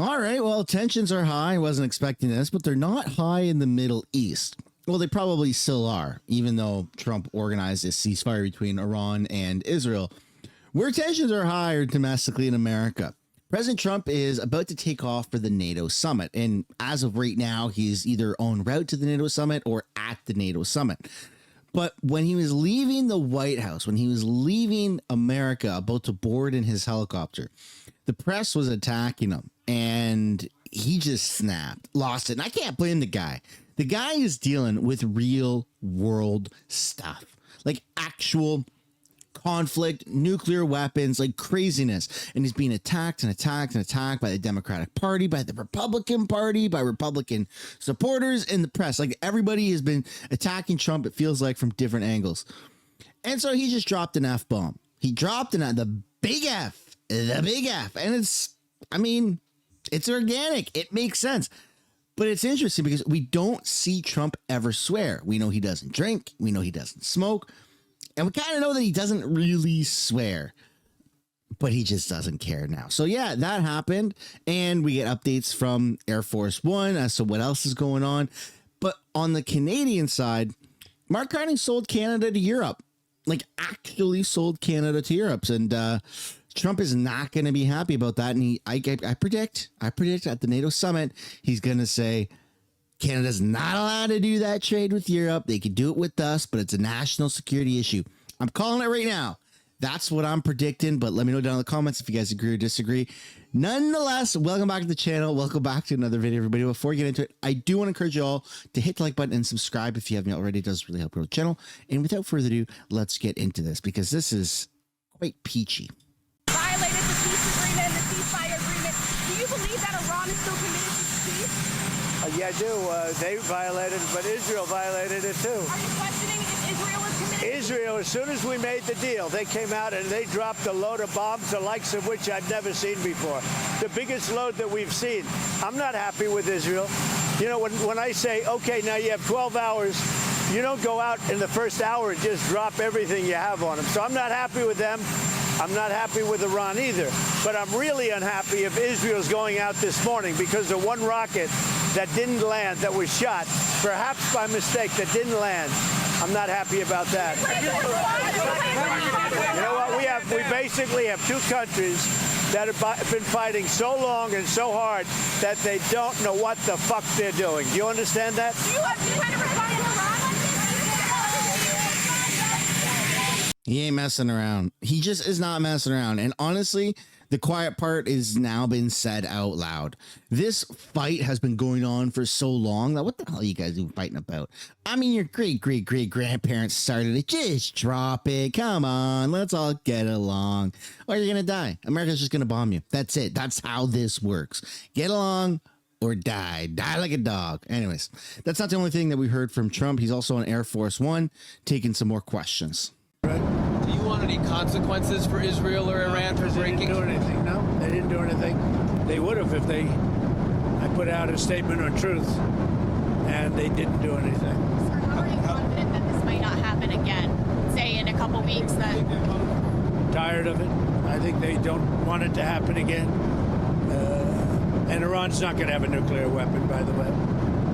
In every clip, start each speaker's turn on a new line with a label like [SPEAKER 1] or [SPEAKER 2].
[SPEAKER 1] All right. Well, tensions are high. I wasn't expecting this, but they're not high in the Middle East. Well, they probably still are, even though Trump organized this ceasefire between Iran and Israel. Where tensions are higher domestically in America. President Trump is about to take off for the NATO summit. And as of right now, he's either en route to the NATO summit or at the NATO summit. But when he was leaving the White House, when he was leaving America, about to board in his helicopter, the press was attacking him and he just snapped, lost it. And I can't blame the guy. The guy is dealing with real world stuff, like actual conflict, nuclear weapons, like craziness. And he's being attacked and attacked and attacked by the Democratic Party, by the Republican Party, by Republican supporters in the press. Like everybody has been attacking Trump, it feels like, from different angles. And so he just dropped an F-bomb. He dropped the big F, the big F. And it's organic. It makes sense. But it's interesting because we don't see Trump ever swear. We know he doesn't drink. We know he doesn't smoke. And we kind of know that he doesn't really swear, but he just doesn't care now. So yeah, that happened. And we get updates from Air Force One as to what else is going on. But on the Canadian side, Mark Carney sold Canada to Europe, like actually sold Canada to Europe. And Trump is not going to be happy about that. And I predict at the NATO summit, he's going to say, Canada's not allowed to do that trade with Europe. They could do it with us, but it's a national security issue. I'm calling it right now. That's what I'm predicting, but let me know down in the comments if you guys agree or disagree. Nonetheless, welcome back to the channel. Welcome back to another video, everybody. Before we get into it, I do want to encourage you all to hit the like button and subscribe if you haven't already. It does really help grow the channel. And without further ado, let's get into this because this is quite peachy.
[SPEAKER 2] Violated the peace agreement and the ceasefire agreement. Do you believe that Iran is still committed to peace?
[SPEAKER 3] Yeah, I do. They violated it, but Israel violated it too.
[SPEAKER 2] Are you questioning if Israel is committed?
[SPEAKER 3] Israel, as soon as we made the deal, they came out and they dropped a load of bombs, the likes of which I've never seen before. The biggest load that we've seen. I'm not happy with Israel. You know, when I say, okay, now you have 12 hours, you don't go out in the first hour and just drop everything you have on them. So I'm not happy with them. I'm not happy with Iran either. But I'm really unhappy if Israel's going out this morning because the one rocket that didn't land, that was shot, perhaps by mistake, that didn't land. I'm not happy about that. You know what? We basically have two countries that have been fighting so long and so hard that they don't know what the fuck they're doing. Do you understand that?
[SPEAKER 2] Do you kind of respond to Iran?
[SPEAKER 1] He ain't messing around. He just is not messing around. And honestly, the quiet part is now been said out loud. This fight has been going on for so long that what the hell are you guys even fighting about? I mean, your great-great-great-grandparents started it. Just drop it. Come on. Let's all get along. Or you're going to die. America's just going to bomb you. That's it. That's how this works. Get along or die. Die like a dog. Anyways, that's not the only thing that we heard from Trump. He's also on Air Force One taking some more questions.
[SPEAKER 4] Do you want any consequences for Israel or Iran for breaking?
[SPEAKER 3] They didn't do anything. No, they didn't do anything. They would have if I put out a statement on truth, and they didn't do anything.
[SPEAKER 5] Sir, how are you confident that this might not happen again? Say in a couple weeks that...
[SPEAKER 3] Tired of it. I think they don't want it to happen again. And Iran's not going to have a nuclear weapon, by the way.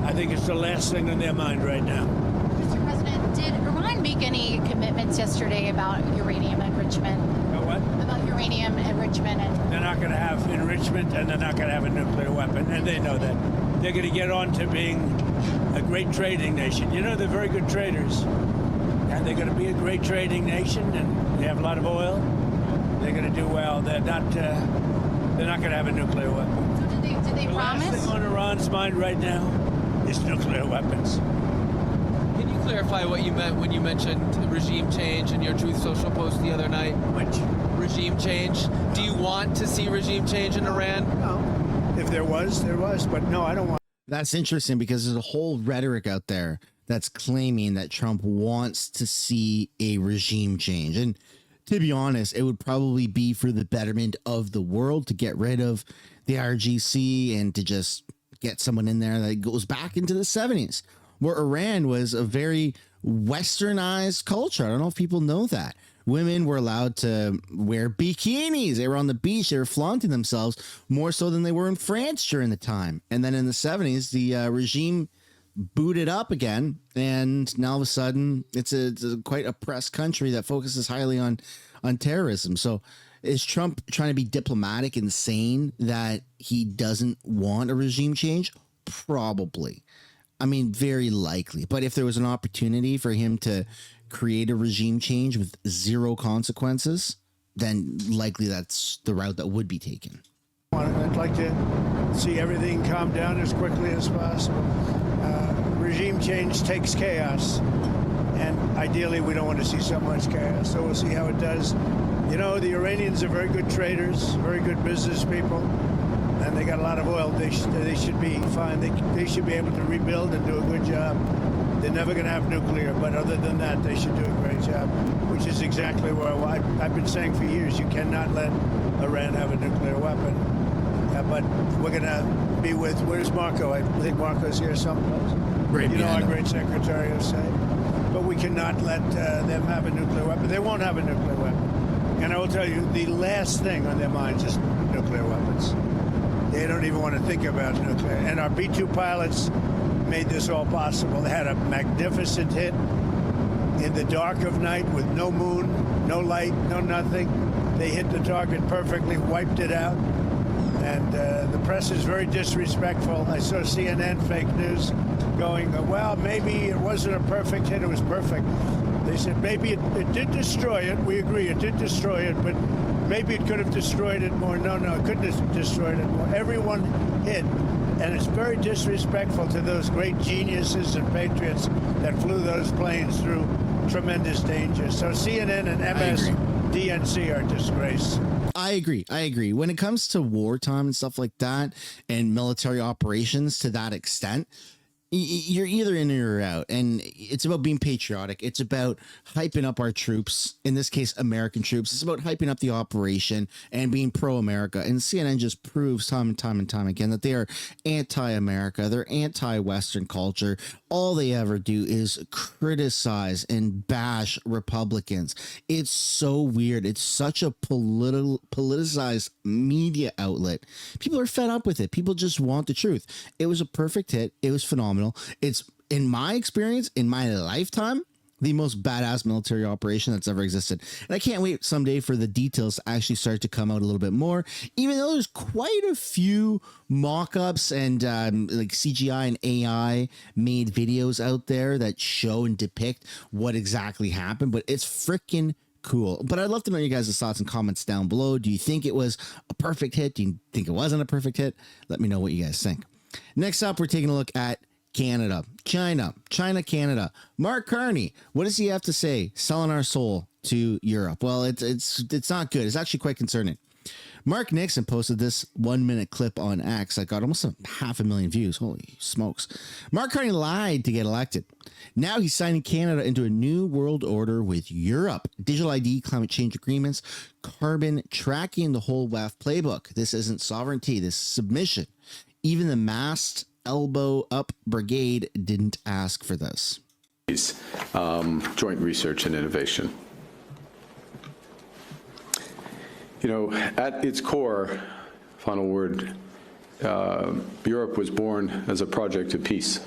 [SPEAKER 3] I think it's the last thing on their mind right now.
[SPEAKER 5] Mr. President, did Iran make any commitments yesterday about uranium enrichment?
[SPEAKER 3] About what?
[SPEAKER 5] About uranium enrichment and...
[SPEAKER 3] They're not going to have enrichment, and they're not going to have a nuclear weapon, and they know that. They're going to get on to being a great trading nation. You know, they're very good traders, and they're going to be a great trading nation, and they have a lot of oil. They're going to do well. They're not going to have a nuclear weapon.
[SPEAKER 5] So did they promise?
[SPEAKER 3] The last thing on Iran's mind right now is nuclear weapons.
[SPEAKER 4] Can you clarify what you meant when you mentioned regime change in your Truth Social post the other night?
[SPEAKER 3] Which?
[SPEAKER 4] Regime change. Do you want to see regime change in Iran?
[SPEAKER 3] No. If there was, there was. But no, I don't want.
[SPEAKER 1] That's interesting because there's a whole rhetoric out there that's claiming that Trump wants to see a regime change. And to be honest, it would probably be for the betterment of the world to get rid of the RGC and to just get someone in there that goes back into the 70s, where Iran was a very westernized culture. I don't know if people know that, Women were allowed to wear bikinis. They were on the beach. They were flaunting themselves more so than they were in France during the time. And then in the 70s, the regime booted up again. And now all of a sudden, it's a quite oppressed country that focuses highly on terrorism. So is Trump trying to be diplomatic and saying that he doesn't want a regime change? Probably. I mean, very likely. But if there was an opportunity for him to create a regime change with zero consequences, then likely that's the route that would be taken.
[SPEAKER 3] I'd like to see everything calm down as quickly as possible. Regime change takes chaos, and ideally we don't want to see so much chaos, so we'll see how it does. You know, the Iranians are very good traders, very good business people, and they got a lot of oil. They should be fine. They should be able to rebuild and do a good job. They're never going to have nuclear, but other than that, they should do a great job, which is exactly where I've been saying for years, you cannot let Iran have a nuclear weapon. But we're going to be with, where's Marco? I think Marco's here someplace.
[SPEAKER 1] Right,
[SPEAKER 3] you know, our great Secretary of State. But we cannot let them have a nuclear weapon. They won't have a nuclear weapon. And I will tell you, the last thing on their minds is nuclear weapons. They don't even want to think about nuclear. And our B-2 pilots made this all possible. They had a magnificent hit in the dark of night with no moon, no light, no nothing. They hit the target perfectly, wiped it out. And the press is very disrespectful. I saw CNN fake news going, well, maybe it wasn't a perfect hit, it was perfect. They said maybe it did destroy it. We agree, it did destroy it, but maybe it could have destroyed it more. No, it couldn't have destroyed it more. Everyone hit. And it's very disrespectful to those great geniuses and patriots that flew those planes through tremendous danger. So CNN and MSDNC are a disgrace.
[SPEAKER 1] I agree. When it comes to wartime and stuff like that and military operations to that extent, you're either in or you're out. And it's about being patriotic. It's about hyping up our troops, in this case, American troops. It's about hyping up the operation and being pro-America. And CNN just proves time and time again that they are anti-America. They're anti-Western culture. All they ever do is criticize and bash Republicans. It's so weird. It's such a politicized media outlet. People are fed up with it. People just want the truth. It was a perfect hit. It was phenomenal. It's, in my experience, in my lifetime, the most badass military operation that's ever existed. And I can't wait someday for the details to actually start to come out a little bit more, even though there's quite a few mock-ups and like CGI and AI made videos out there that show and depict what exactly happened, but it's freaking cool. But I'd love to know your guys' thoughts and comments down below. Do you think it was a perfect hit? Do you think it wasn't a perfect hit? Let me know what you guys think. Next up, we're taking a look at Canada, China, Canada. Mark Carney, what does he have to say? Selling our soul to Europe. Well, it's not good. It's actually quite concerning. Mark Nixon posted this 1-minute clip on X that got almost 500,000 views. Holy smokes. Mark Carney lied to get elected. Now he's signing Canada into a new world order with Europe. Digital ID, climate change agreements, carbon tracking, the whole WEF playbook. This isn't sovereignty. This is submission. Even the masked elbow up brigade didn't ask for this.
[SPEAKER 6] Joint research and innovation. You know, at its core, final word, Europe was born as a project of peace.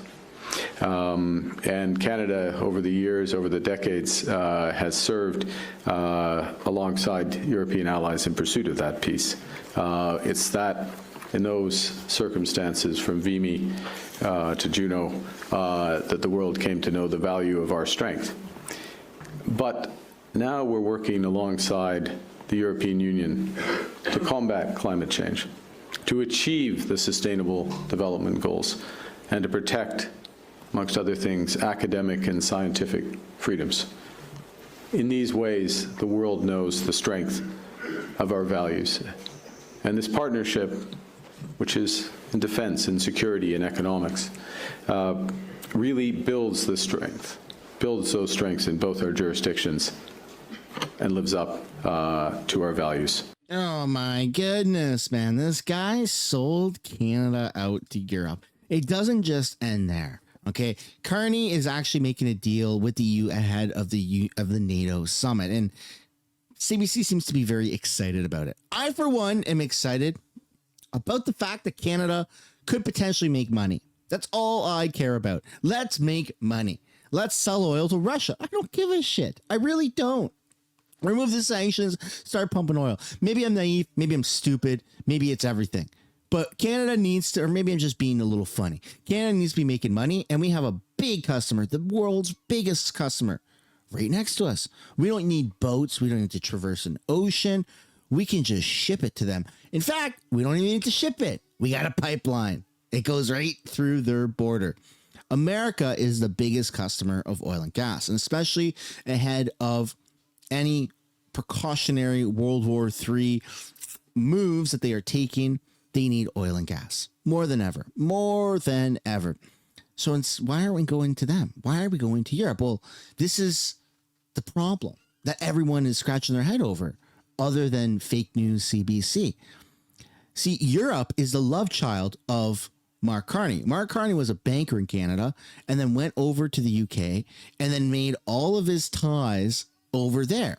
[SPEAKER 6] And Canada, over the years, over the decades, has served alongside European allies in pursuit of that peace. It's that, in those circumstances, from Vimy to Juno, that the world came to know the value of our strength. But now we're working alongside the European Union to combat climate change, to achieve the Sustainable Development Goals, and to protect, amongst other things, academic and scientific freedoms. In these ways, the world knows the strength of our values. And this partnership, which is in defense and security and economics, really builds the strength, builds those strengths in both our jurisdictions, and lives up to our values.
[SPEAKER 1] Oh my goodness, man. This guy sold Canada out to Europe. It doesn't just end there. Okay, Carney is actually making a deal with the EU ahead of the NATO summit. And CBC seems to be very excited about it. I, for one, am excited about the fact that Canada could potentially make money. That's all I care about. Let's make money. Let's sell oil to Russia. I don't give a shit. I really don't. Remove the sanctions, start pumping oil. Maybe I'm naive. Maybe I'm stupid. Maybe it's everything. But Canada needs to, or maybe I'm just being a little funny. Canada needs to be making money, and we have a big customer, the world's biggest customer, right next to us. We don't need boats. We don't need to traverse an ocean. We can just ship it to them. In fact, we don't even need to ship it. We got a pipeline. It goes right through their border. America is the biggest customer of oil and gas, and especially ahead of any precautionary World War III moves that they are taking, they need oil and gas more than ever, So why are we going to them? Why are we going to Europe? Well, this is the problem that everyone is scratching their head over, other than fake news CBC. See, Europe is the love child of Mark Carney. Mark Carney was a banker in Canada and then went over to the UK and then made all of his ties over there,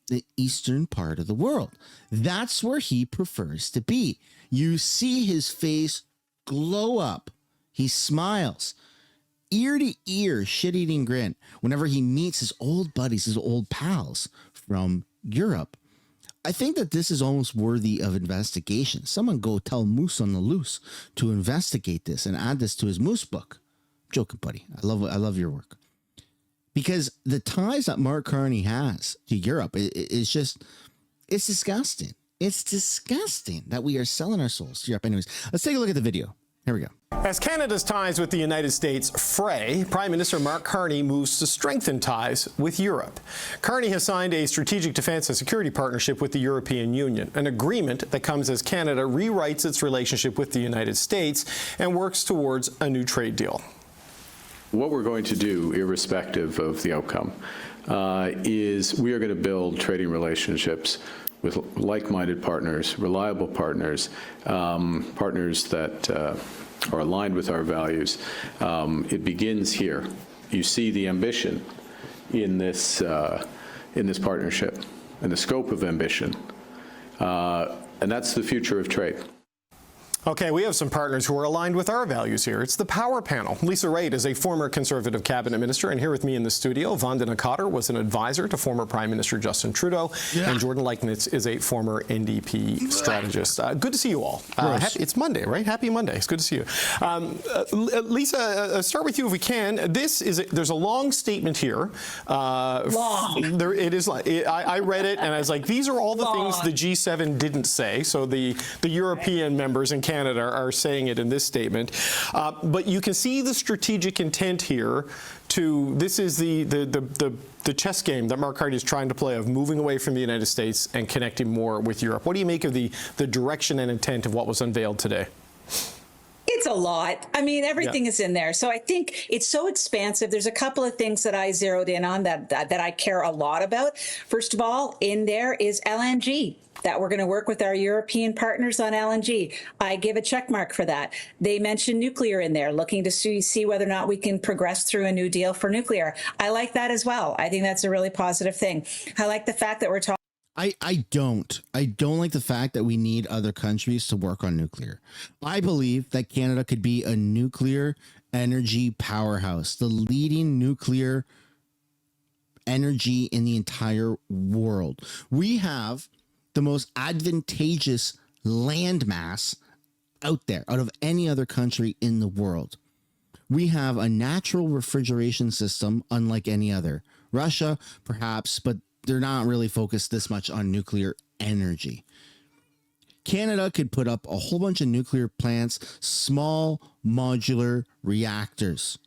[SPEAKER 1] the eastern part of the world. That's where he prefers to be. You see his face glow up. He smiles, ear to ear, shit-eating grin whenever he meets his old buddies, his old pals from Europe. I think that this is almost worthy of investigation. Someone go tell Moose on the Loose to investigate this and add this to his Moose book. I'm joking, buddy. I love your work. Because the ties that Mark Carney has to Europe is just, it's disgusting. It's disgusting that we are selling our souls to Europe. Anyways, let's take a look at the video. Here we go.
[SPEAKER 7] As Canada's ties with the United States fray, Prime Minister Mark Carney moves to strengthen ties with Europe. Carney has signed a strategic defence and security partnership with the European Union, an agreement that comes as Canada rewrites its relationship with the United States and works towards a new trade deal.
[SPEAKER 6] What we're going to do, irrespective of the outcome, is we are going to build trading relationships with like-minded partners, reliable partners, partners that are aligned with our values. It begins here. You see the ambition in this partnership and the scope of ambition, and that's the future of trade.
[SPEAKER 7] Okay, we have some partners who are aligned with our values here. It's the Power Panel. Lisa Raitt is a former Conservative cabinet minister, and here with me in the studio, Vandana Cotter was an advisor to former Prime Minister Justin Trudeau, and Jordan Leichnitz is a former NDP strategist. Good to see you all. It's Monday, right? Happy Monday. It's good to see you. Lisa, start with you if we can. There's a long statement here.
[SPEAKER 8] Long.
[SPEAKER 7] It is. I read it, and I was like, these are all the things the G7 didn't say. So the European members in Canada are saying it in this statement, but you can see the strategic intent here. This is the chess game that Mark Carney is trying to play of moving away from the United States and connecting more with Europe. What do you make of the direction and intent of what was unveiled today?
[SPEAKER 8] It's a lot. I mean, everything is in there. So I think it's so expansive. There's a couple of things that I zeroed in on that I care a lot about. First of all, in there is LNG. That we're going to work with our European partners on LNG. I give a check mark for that. They mentioned nuclear in there, looking to see whether or not we can progress through a new deal for nuclear. I like that as well. I think that's a really positive thing. I like the fact that we're talking.
[SPEAKER 1] I don't like the fact that we need other countries to work on nuclear. I believe that Canada could be a nuclear energy powerhouse, the leading nuclear energy in the entire world. We have the most advantageous landmass out there, out of any other country in the world. We have a natural refrigeration system unlike any other. Russia, perhaps, but they're not really focused this much on nuclear energy. Canada could put up a whole bunch of nuclear plants, small modular reactors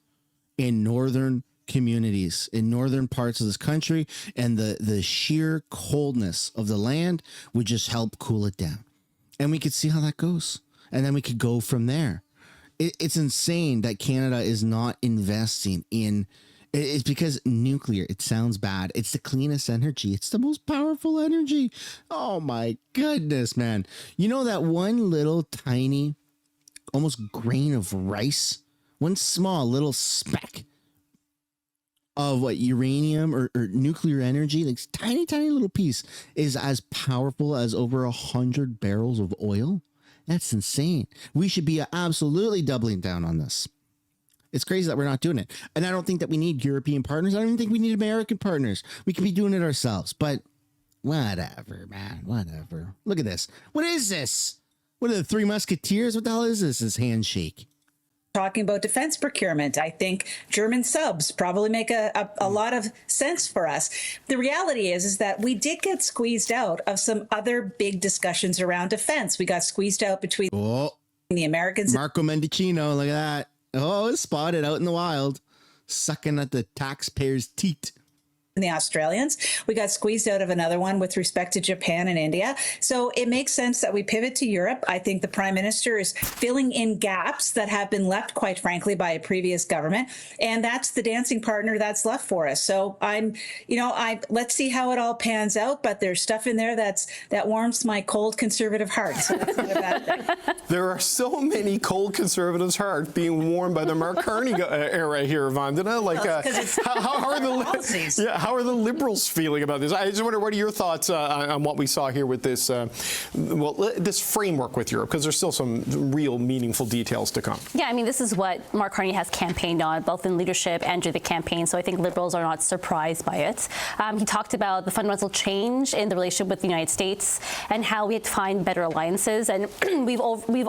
[SPEAKER 1] in northern communities, in northern parts of this country, and the sheer coldness of the land would just help cool it down. And we could see how that goes. And then we could go from there. It's insane that Canada is not investing in. It's because nuclear, it sounds bad. It's the cleanest energy. It's the most powerful energy. Oh my goodness, man. You know that one little tiny, almost grain of rice, one small little speck of what uranium or nuclear energy, like tiny, tiny little piece, is as powerful as over 100 barrels of oil. That's insane. We should be absolutely doubling down on this. It's crazy that we're not doing it. And I don't think that we need European partners. I don't even think we need American partners. We could be doing it ourselves, but whatever, man, whatever. Look at this. What is this? What are the Three Musketeers? What the hell is this? This handshake.
[SPEAKER 8] Talking about defense procurement, I think German subs probably make a lot of sense for us. The reality is that we did get squeezed out of some other big discussions around defense. We got squeezed out between the Americans.
[SPEAKER 1] Marco Mendicino, look at that. Oh, it's spotted out in the wild, sucking at the taxpayers' teat.
[SPEAKER 8] And the Australians. We got squeezed out of another one with respect to Japan and India. So it makes sense that we pivot to Europe. I think the Prime Minister is filling in gaps that have been left, quite frankly, by a previous government. And that's the dancing partner that's left for us. So let's see how it all pans out. But there's stuff in there that warms my cold conservative heart. So that's not a bad thing.
[SPEAKER 7] There are so many cold conservatives' hearts being warmed by the Mark Carney era here, Vandana. Like, how are the policies? Yeah. How are the Liberals feeling about this? I just wonder, what are your thoughts on what we saw here with this, this framework with Europe? Because there's still some real meaningful details to come.
[SPEAKER 9] Yeah, I mean, this is what Mark Carney has campaigned on, both in leadership and during the campaign. So I think Liberals are not surprised by it. He talked about the fundamental change in the relationship with the United States and how we had to find better alliances. And we've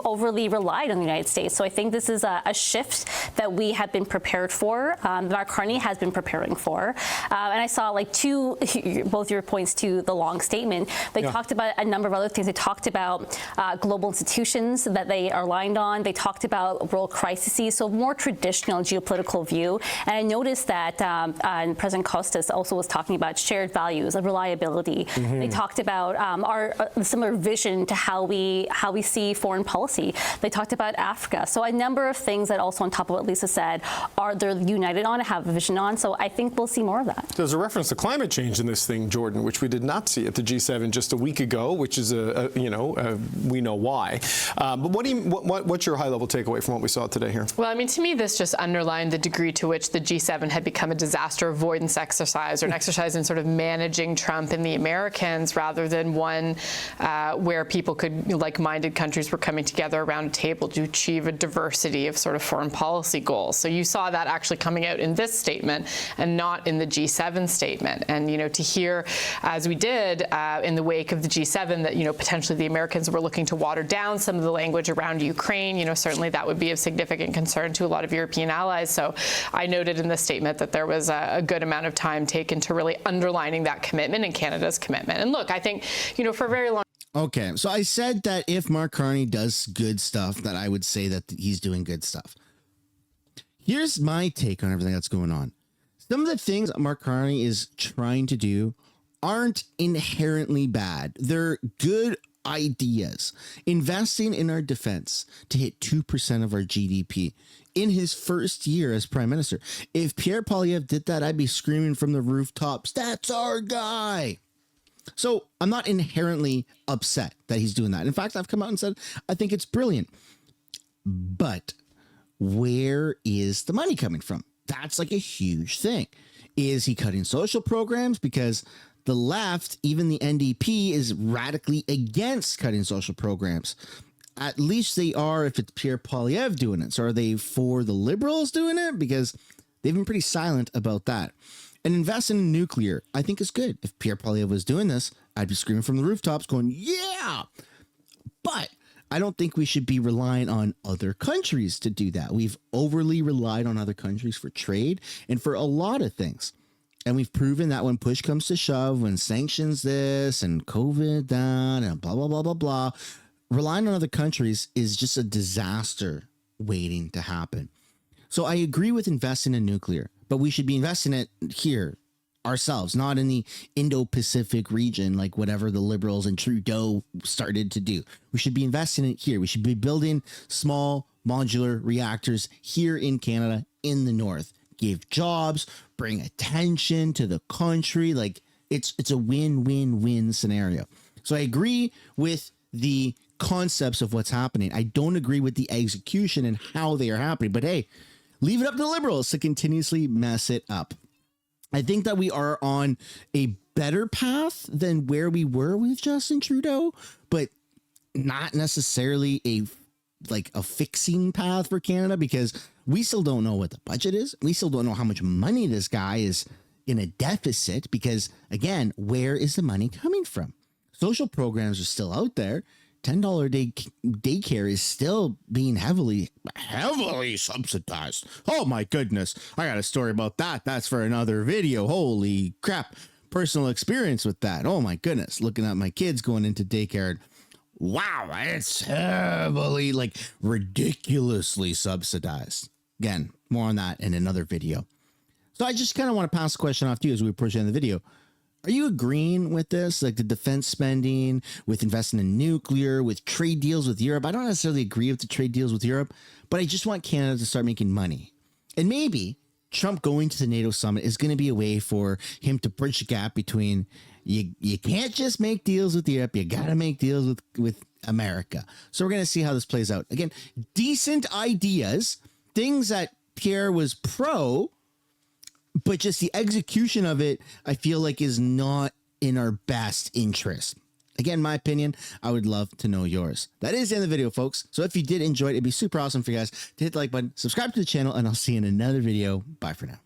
[SPEAKER 9] overly relied on the United States. So I think this is a shift that we have been prepared for, Mark Carney has been preparing for. And I saw both your points to the long statement. They talked about a number of other things. They talked about global institutions that they are aligned on. They talked about world crises, so more traditional geopolitical view. And I noticed that President Costas also was talking about shared values of reliability. Mm-hmm. They talked about our similar vision to how we see foreign policy. They talked about Africa. So a number of things that also, on top of what Lisa said, they're united on and have a vision on. So I think we'll see more of that.
[SPEAKER 7] There's a reference to climate change in this thing, Jordan, which we did not see at the G7 just a week ago, which is we know why. But what's your high-level takeaway from what we saw today here?
[SPEAKER 10] Well, I mean, to me, this just underlined the degree to which the G7 had become a disaster avoidance exercise, or an exercise in sort of managing Trump and the Americans, rather than one where people like-minded countries were coming together around a table to achieve a diversity of sort of foreign policy goals. So you saw that actually coming out in this statement and not in the G7 statement. And, to hear, as we did in the wake of the G7, that, potentially the Americans were looking to water down some of the language around Ukraine, certainly that would be of significant concern to a lot of European allies. So I noted in the statement that there was a good amount of time taken to really underlining that commitment and Canada's commitment. And look, I think, for a very long
[SPEAKER 1] Okay, so I said that if Mark Carney does good stuff, that I would say that he's doing good stuff. Here's my take on everything that's going on. Some of the things Mark Carney is trying to do aren't inherently bad. They're good ideas. Investing in our defense to hit 2% of our GDP in his first year as prime minister. If Pierre Poilievre did that, I'd be screaming from the rooftops, that's our guy. So I'm not inherently upset that he's doing that. In fact, I've come out and said, I think it's brilliant. But where is the money coming from? That's like a huge thing. Is he cutting social programs? Because the left, even the NDP, is radically against cutting social programs. At least they are if it's Pierre Poilievre doing it. So are they for the Liberals doing it? Because they've been pretty silent about that. And investing in nuclear, I think is good. If Pierre Poilievre was doing this, I'd be screaming from the rooftops going, yeah! But I don't think we should be relying on other countries to do that. We've overly relied on other countries for trade and for a lot of things. And we've proven that when push comes to shove, when sanctions this and COVID that and blah, blah, blah, blah, blah, relying on other countries is just a disaster waiting to happen. So I agree with investing in nuclear, but we should be investing it here ourselves, not in the Indo-Pacific region, like whatever the Liberals and Trudeau started to do. We should be investing it here. We should be building small modular reactors here in Canada, in the north. Give jobs, bring attention to the country. Like it's a win-win-win scenario. So I agree with the concepts of what's happening. I don't agree with the execution and how they are happening. But hey, leave it up to the Liberals to continuously mess it up. I think that we are on a better path than where we were with Justin Trudeau, but not necessarily a fixing path for Canada, because we still don't know what the budget is. We still don't know how much money this guy is in a deficit, because again, where is the money coming from? Social programs are still out there. $10 day daycare is still being heavily subsidized. Oh my goodness. I got a story about that. That's for another video. Holy crap. Personal experience with that. Oh my goodness. Looking at my kids going into daycare. Wow. It's heavily, like, ridiculously subsidized. Again, more on that in another video. So I just kind of want to pass the question off to you as we approach the end of the video. Are you agreeing with this? Like the defense spending, with investing in nuclear, with trade deals with Europe? I don't necessarily agree with the trade deals with Europe, but I just want Canada to start making money. And maybe Trump going to the NATO summit is going to be a way for him to bridge the gap between you can't just make deals with Europe. You got to make deals with America. So we're going to see how this plays out. Again, decent ideas, things that Pierre was pro, but just the execution of it, I feel like, is not in our best interest. Again, my opinion, I would love to know yours. That is the end of the video, folks. So if you did enjoy it, it'd be super awesome for you guys to hit the like button, subscribe to the channel, and I'll see you in another video. Bye for now.